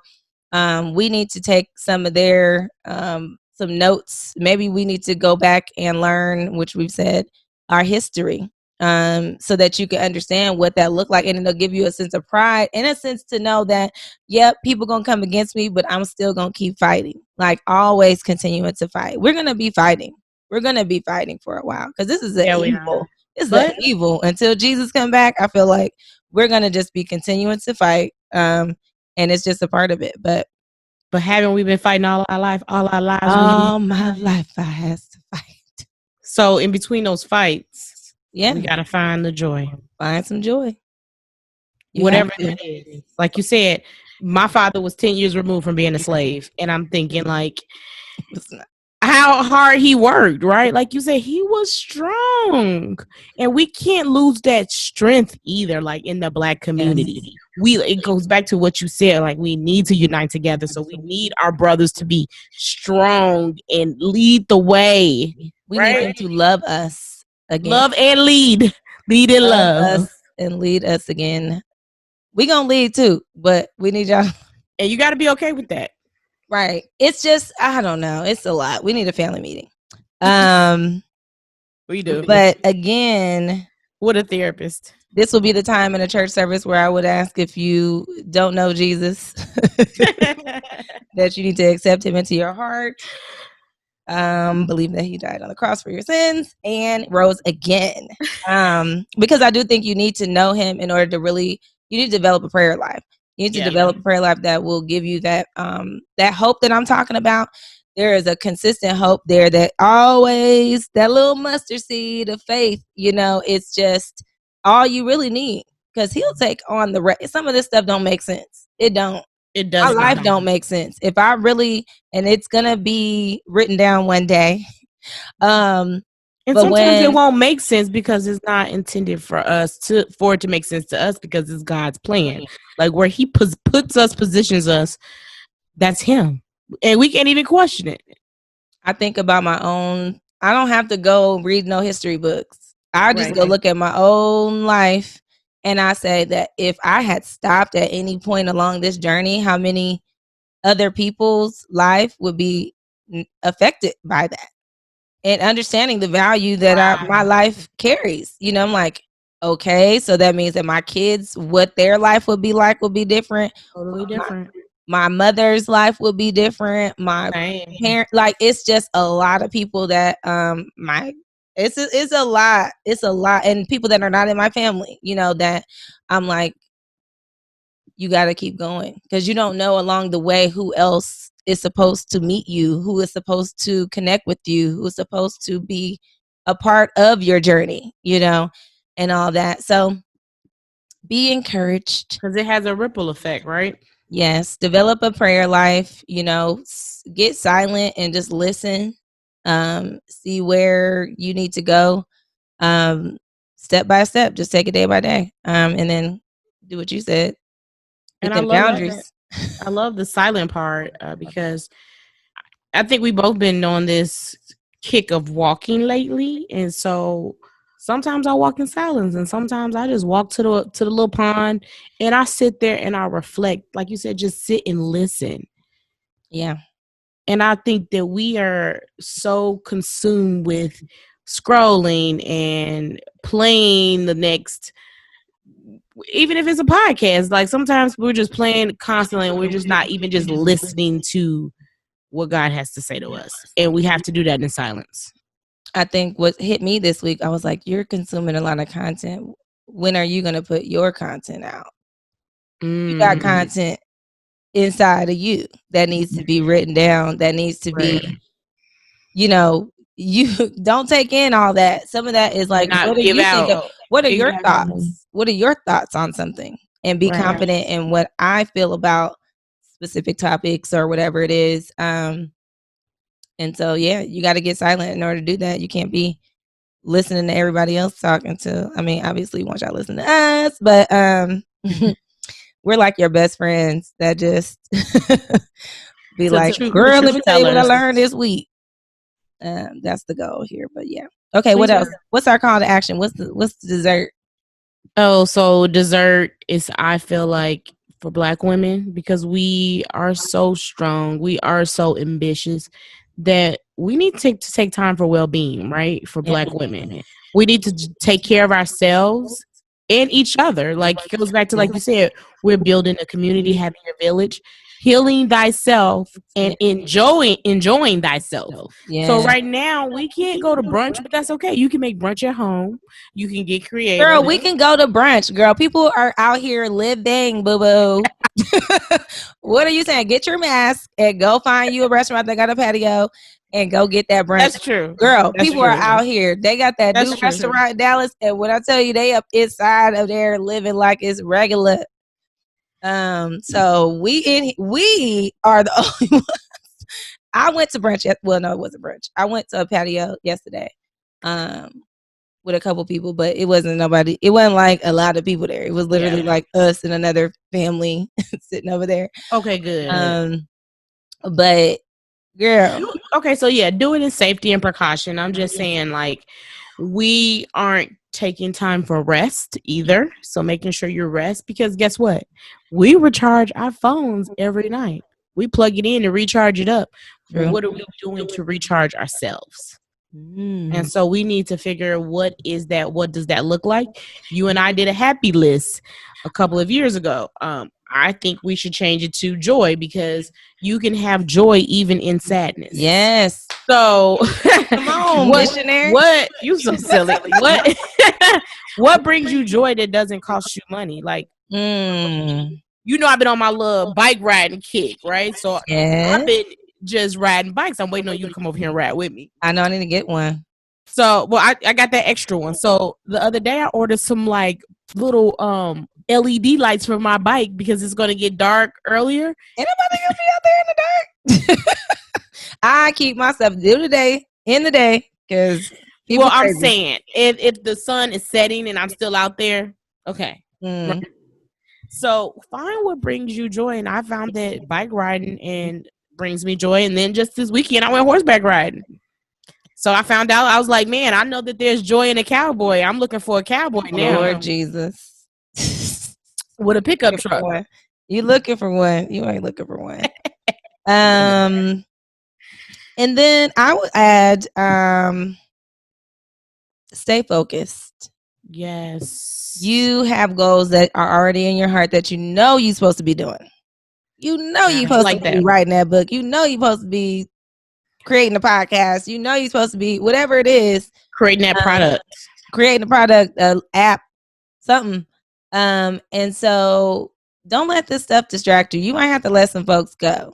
we need to take some of their some notes. Maybe we need to go back and learn, which we've said, our history, so that you can understand what that looked like, and it'll give you a sense of pride and a sense to know that, yep, people gonna come against me, but I'm still gonna keep fighting. Like, always continuing to fight. We're gonna be fighting. We're gonna be fighting for a while, because this is evil. It's the evil until Jesus come back. I feel like we're gonna just be continuing to fight, and it's just a part of it. But haven't we been fighting all our life? All our lives. All my life, I has to fight. So in between those fights, we gotta find the joy. Find some joy. Whatever it is. Like you said, my father was 10 years removed from being a slave, and I'm thinking, like, how hard he worked, right? Like you said, he was strong, and we can't lose that strength either. Like, in the Black community, it goes back to what you said. Like, we need to unite together. So we need our brothers to be strong and lead the way. We need them to love us again. Love and lead and love us and lead us again. We gonna lead too, but we need y'all, and you got to be okay with that. Right. It's just, I don't know. It's a lot. We need a family meeting. We do. But again, What a therapist. This will be the time in a church service where I would ask, if you don't know Jesus, that you need to accept him into your heart. Believe that he died on the cross for your sins and rose again. Because I do think you need to know him in order to really, you need to develop a prayer life. You need to develop a prayer life that will give you that that hope that I'm talking about. There is a consistent hope there that always, that little mustard seed of faith, it's just all you really need, because he'll take on the rest. Some of this stuff don't make sense. It don't. It does. My life don't make sense. If I really, and it's gonna be written down one day. And sometimes it won't make sense because it's not intended for it to make sense to us, because it's God's plan. Like where he puts us, positions us, that's him. And we can't even question it. I think about my own. I don't have to go read no history books. I just go look at my own life, and I say that if I had stopped at any point along this journey, how many other people's life would be affected by that? And understanding the value that my life carries. I'm like, okay, so that means that my kids, what their life would be like, will be different. Totally different. My mother's life will be different. My parent, like, it's just a lot of people that it's a lot, and people that are not in my family, that I'm like, you got to keep going, because you don't know along the way who else is supposed to meet you, who is supposed to connect with you, who is supposed to be a part of your journey, and all that. So be encouraged, because it has a ripple effect, right? Yes. Develop a prayer life, get silent and just listen, see where you need to go, step by step, just take it day by day, and then do what you said. And I love boundaries. I love the silent part, because I think we both been on this kick of walking lately. And so sometimes I walk in silence, and sometimes I just walk to the little pond, and I sit there and I reflect. Like you said, just sit and listen. Yeah. And I think that we are so consumed with scrolling and playing the next, even if it's a podcast, like sometimes we're just playing constantly and we're just not even just listening to what God has to say to us. And we have to do that in silence. I think what hit me this week, I was like, you're consuming a lot of content. When are you going to put your content out? You got content inside of you that needs to be written down, that needs to be, you don't take in all that. Some of that is like, what are your thoughts? What are your thoughts on something? And be confident in what I feel about specific topics or whatever it is. And so, yeah, you got to get silent in order to do that. You can't be listening to everybody else talking to. I mean, obviously, you want y'all to listen to us, but we're like your best friends that just be like, girl, let me tell you what I learned this week. That's the goal here. But yeah. Okay, what else? What's our call to action? What's the dessert? Oh, so dessert is, I feel like, for Black women, because we are so strong, we are so ambitious, that we need to take time for well-being, right? For Black women, we need to take care of ourselves and each other. Like, it goes back to, like you said, we're building a community, having a village, healing thyself and enjoying thyself. Yeah. So right now we can't go to brunch, but that's okay. You can make brunch at home. You can get creative. Girl, we can go to brunch. Girl, people are out here living, boo-boo. What are you saying? Get your mask and go find you a restaurant that got a patio and go get that brunch. That's true. Girl, people are out here. They got that new restaurant in Dallas, and when I tell you, they up inside of there living like it's regular. So we are the only ones. I went to brunch. Well, no, it wasn't brunch. I went to a patio yesterday, with a couple people, but it wasn't nobody. It wasn't like a lot of people there. It was literally like us and another family sitting over there. Okay, good. But girl, okay, so yeah, do it in safety and precaution. I'm just saying, like, we aren't taking time for rest either. So making sure you rest, because guess what? We recharge our phones every night. We plug it in and recharge it up. True. What are we doing to recharge ourselves? And so we need to figure what is that? What does that look like? You and I did a happy list a couple of years ago. I think we should change it to joy because you can have joy even in sadness. Yes. So come on, missionary. What you so silly. What brings you joy that doesn't cost you money? Like you know, I've been on my little bike riding kick, right? So I've been just riding bikes. I'm waiting on you to come over here and ride with me. I know I need to get one. So, well, I got that extra one. So the other day I ordered some like little LED lights for my bike because it's going to get dark earlier. Ain't nobody gonna be out there in the dark. I keep myself in the day because I'm saying if the sun is setting and I'm still out there, okay. Right. So find what brings you joy, and I found that bike riding and brings me joy. And then just this weekend I went horseback riding. So I found out, I was like, man, I know that there's joy in a cowboy. I'm looking for a cowboy now. Lord Jesus. With a pickup truck. You looking for one. You ain't looking for one. And then I would add stay focused. Yes. You have goals that are already in your heart that you know you're supposed to be doing. You know you're supposed to be writing that book. You know you're supposed to be creating a podcast. You know you're supposed to be whatever it is. Creating that product. Creating a product, app, something. And so don't let this stuff distract you. You might have to let some folks go.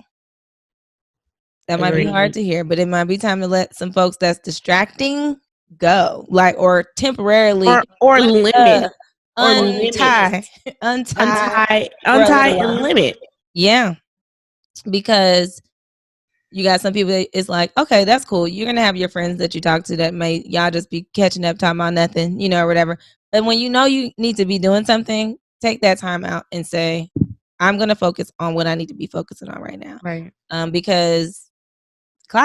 That might be hard to hear, but it might be time to let some folks that's distracting go, like, or temporarily or limit, untie and limit. Yeah, because you got some people that it's like, okay, that's cool. You're gonna have your friends that you talk to that may y'all just be catching up, talking about nothing, you know, or whatever. But when you know you need to be doing something, take that time out and say, I'm gonna focus on what I need to be focusing on right now. Right. Because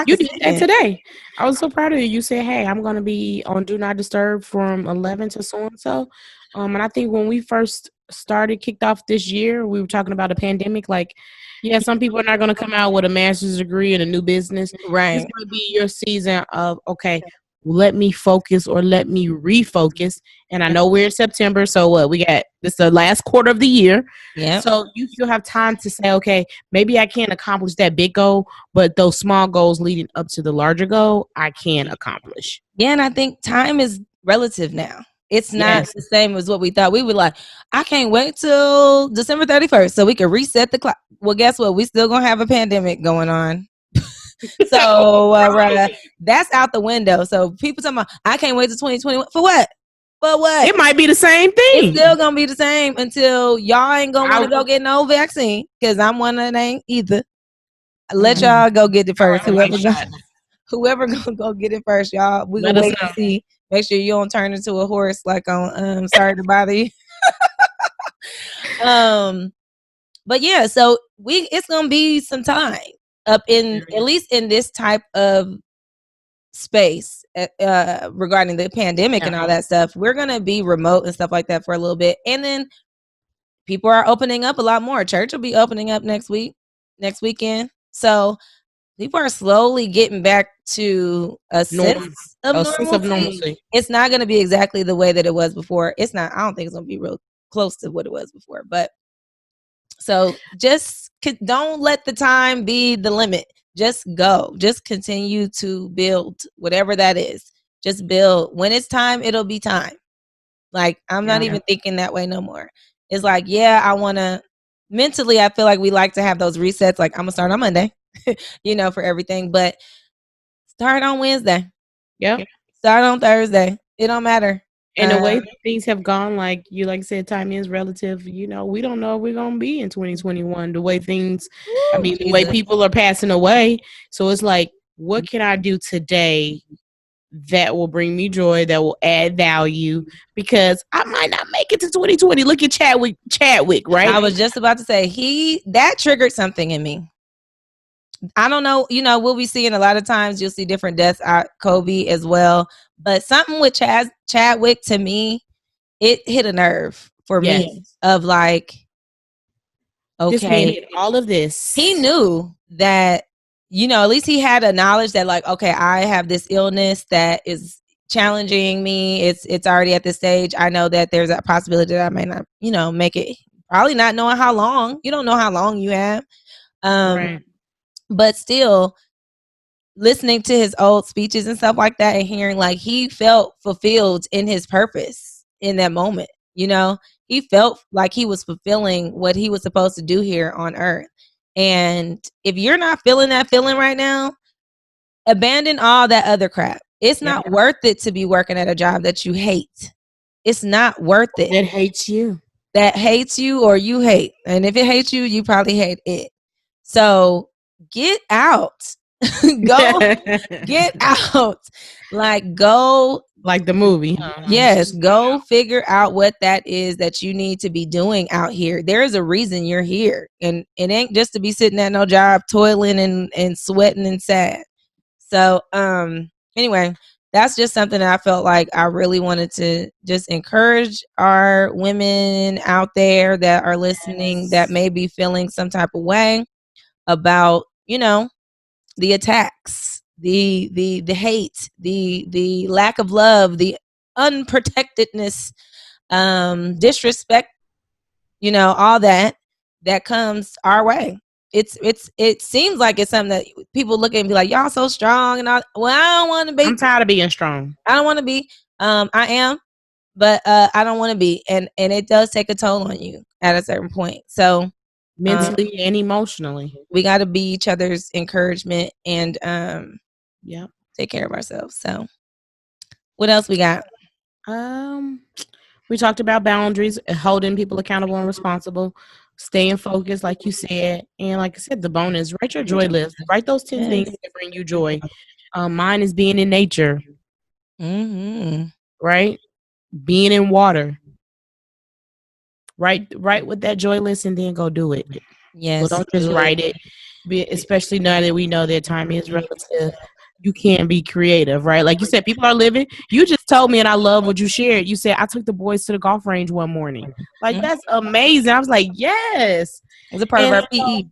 you did that today. I was so proud of you. You said, hey, I'm going to be on Do Not Disturb from 11 to so-and-so. And I think when we first kicked off this year, we were talking about a pandemic. Like, yeah, some people are not going to come out with a master's degree and a new business. Right. This might be your season of, okay, let me focus or let me refocus. And I know we're in September, so what we got, this is the last quarter of the year. Yeah. So you still have time to say, okay, maybe I can't accomplish that big goal, but those small goals leading up to the larger goal, I can accomplish. Yeah, and I think time is relative now. It's not the same as what we thought. We were like, I can't wait till December 31st so we can reset the clock. Well, guess what? We still gonna have a pandemic going on. So that's out the window. So people talking about, I can't wait till 2021 for what? For what? It might be the same thing. It's still gonna be the same until y'all ain't gonna want to go get no vaccine, because I'm one that ain't either. Let y'all go get it first. Whoever gonna go get it first, y'all. We gonna wait and see. Make sure you don't turn into a horse like on Sorry to Bother You. But yeah, so it's gonna be some time up in at least in this type of space regarding the pandemic and all that stuff. We're gonna be remote and stuff like that for a little bit, and then people are opening up a lot more. Church will be opening up next weekend. So people are slowly getting back to a sense of normalcy. It's not going to be exactly the way that it was before. It's not. I don't think it's going to be real close to what it was before. But so just don't let the time be the limit. Just go. Just continue to build whatever that is. Just build. When it's time, it'll be time. Like, I'm not even thinking that way no more. It's like, yeah, I want to. Mentally, I feel like we like to have those resets. Like, I'm going to start on Monday, you know, for everything. But start on Wednesday. Yeah. Start on Thursday. It don't matter. And the way things have gone, like you said, time is relative. You know, we don't know if we're going to be in 2021. The way things, the way people are passing away. So it's like, what can I do today that will bring me joy, that will add value? Because I might not make it to 2020. Look at Chadwick, right? I was just about to say, that triggered something in me. I don't know, you know, we'll be seeing a lot of times, you'll see different deaths at Kobe as well. But something with Chadwick, to me, it hit a nerve for me of like, okay, all of this. He knew that at least he had a knowledge that like, okay, I have this illness that is challenging me. It's already at this stage. I know that there's a possibility that I may not, make it. Probably not knowing how long. You don't know how long you have. Right. But still, listening to his old speeches and stuff like that and hearing like he felt fulfilled in his purpose in that moment. He felt like he was fulfilling what he was supposed to do here on earth. And if you're not feeling that feeling right now, abandon all that other crap. It's not worth it to be working at a job that you hate. It's not worth it. That hates you. That hates you or you hate. And if it hates you, you probably hate it. So get out. Go get out. Like go like the movie. Yes, go figure out what that is that you need to be doing out here. There is a reason you're here. And it ain't just to be sitting at no job toiling and sweating and sad. So anyway, that's just something that I felt like I really wanted to just encourage our women out there that are listening that may be feeling some type of way about, the attacks, the hate, the lack of love, the unprotectedness, disrespect, all that comes our way. It seems like it's something that people look at and be like, y'all so strong and all. Well, I don't want to be. I'm tired of being strong. I don't want to be. I am, but I don't want to be. And it does take a toll on you at a certain point. So mentally and emotionally, we got to be each other's encouragement and take care of ourselves. So what else we got? We talked about boundaries, holding people accountable and responsible, staying focused, like you said. And like I said, the bonus, write your joy list. Write those 10 things that bring you joy. Mine is being in nature. Right? Being in water. Write with that joy list and then go do it. Yes. Well, don't just write it. Especially now that we know that time is relative. You can't be creative, right? Like you said, people are living. You just told me, and I love what you shared. You said, I took the boys to the golf range one morning. Like, that's amazing. I was like, yes. It's a part of our PE.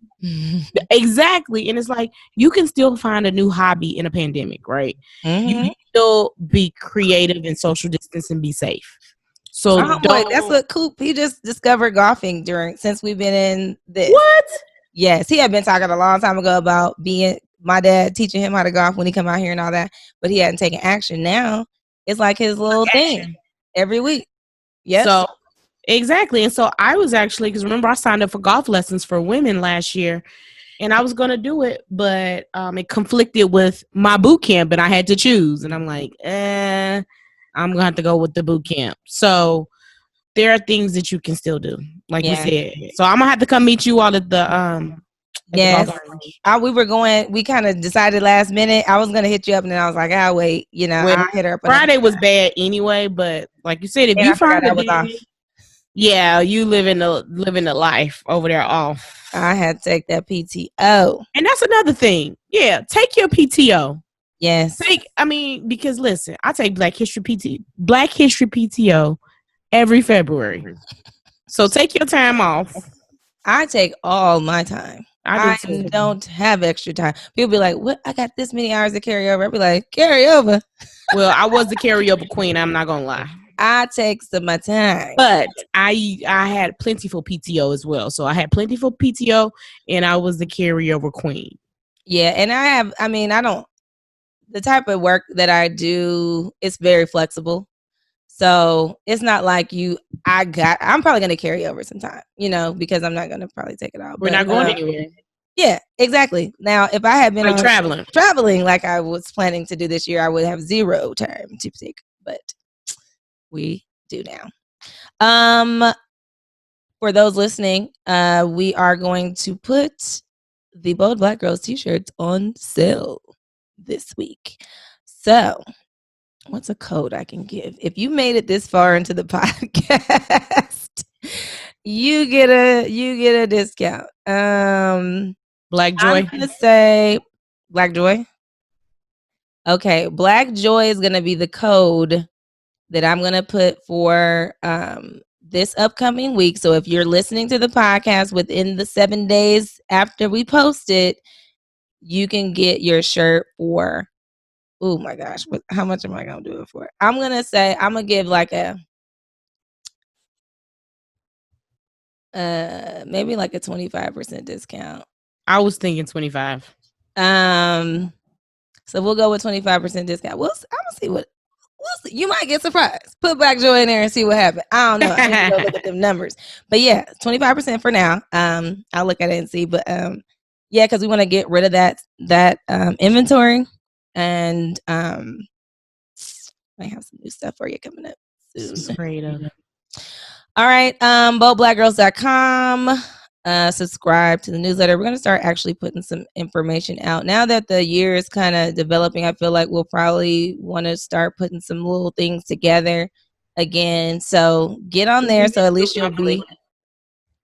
Exactly. And it's like, you can still find a new hobby in a pandemic, right? You can still be creative and social distance and be safe. So that's what Coop, he just discovered golfing since we've been in this. What? Yes, he had been talking a long time ago about my dad teaching him how to golf when he come out here and all that, but he hadn't taken action. Now it's like his little thing every week. Yeah. So exactly. And so I was actually, because remember I signed up for golf lessons for women last year, and I was going to do it, but it conflicted with my boot camp, and I had to choose. And I'm like, I'm going to have to go with the boot camp. So there are things that you can still do, like you said. So I'm going to have to come meet you all at the yes. We kind of decided last minute. I was going to hit you up, and then I was like, I'll wait. I'll hit her up. Friday was bad anyway, but like you said, if you find that was off. Yeah, you living the life over there off. I had to take that PTO. And that's another thing. Yeah, take your PTO. Yes. Because listen, I take Black History PTO every February. So take your time off. I take all my time. I don't have extra time. People be like, what? I got this many hours to carry over. I'll be like, carry over. Well, I was the carryover queen. I'm not going to lie. I take some of my time. But I had plentiful PTO as well. So I had plentiful PTO and I was the carryover queen. Yeah. And the type of work that I do is very flexible. So it's not like I'm probably going to carry over some time, because I'm not going to probably take it out. We're not going anywhere. Yeah, exactly. Now, if I had been traveling like I was planning to do this year, I would have zero time to take, but we do now. For those listening, we are going to put the Bold Black Girls t-shirts on sale this week. So what's a code I can give? If you made it this far into the podcast, you get a discount. Black Joy. I'm gonna say Black Joy. Okay, Black Joy is gonna be the code that I'm gonna put for this upcoming week. So if you're listening to the podcast within the 7 days after we post it, you can get your shirt for, oh my gosh, how much am I gonna do it for? I'm gonna say I'm gonna give like a maybe like a 25% discount. I was thinking 25. So we'll go with 25% discount. I'm gonna see what. We'll see. You might get surprised. Put Black Joy in there and see what happens. I don't know. I need to go look at them numbers. But yeah, 25% for now. I'll look at it and see. But yeah, because we want to get rid of that inventory, and I have some new stuff for you coming up soon. Creative. All right, BoldBlackGirls.com. Subscribe to the newsletter. We're going to start actually putting some information out. Now that the year is kind of developing, I feel like we'll probably want to start putting some little things together again. So get on there so at least you'll be.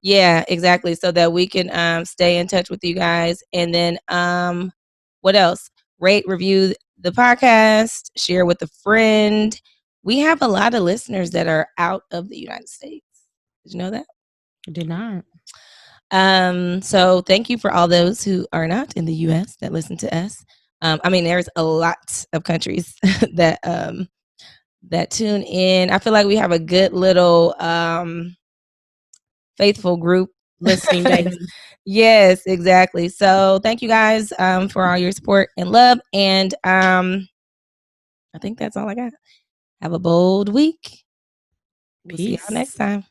Yeah, exactly. So that we can stay in touch with you guys. And then what else? Rate, review the podcast, share with a friend. We have a lot of listeners that are out of the United States. Did you know that? I did not. So thank you for all those who are not in the US that listen to us. I mean, there's a lot of countries that that tune in. I feel like we have a good little faithful group listening days. Yes, exactly. So thank you guys for all your support and love. And I think that's all I got. Have a bold week. We'll see y'all next time.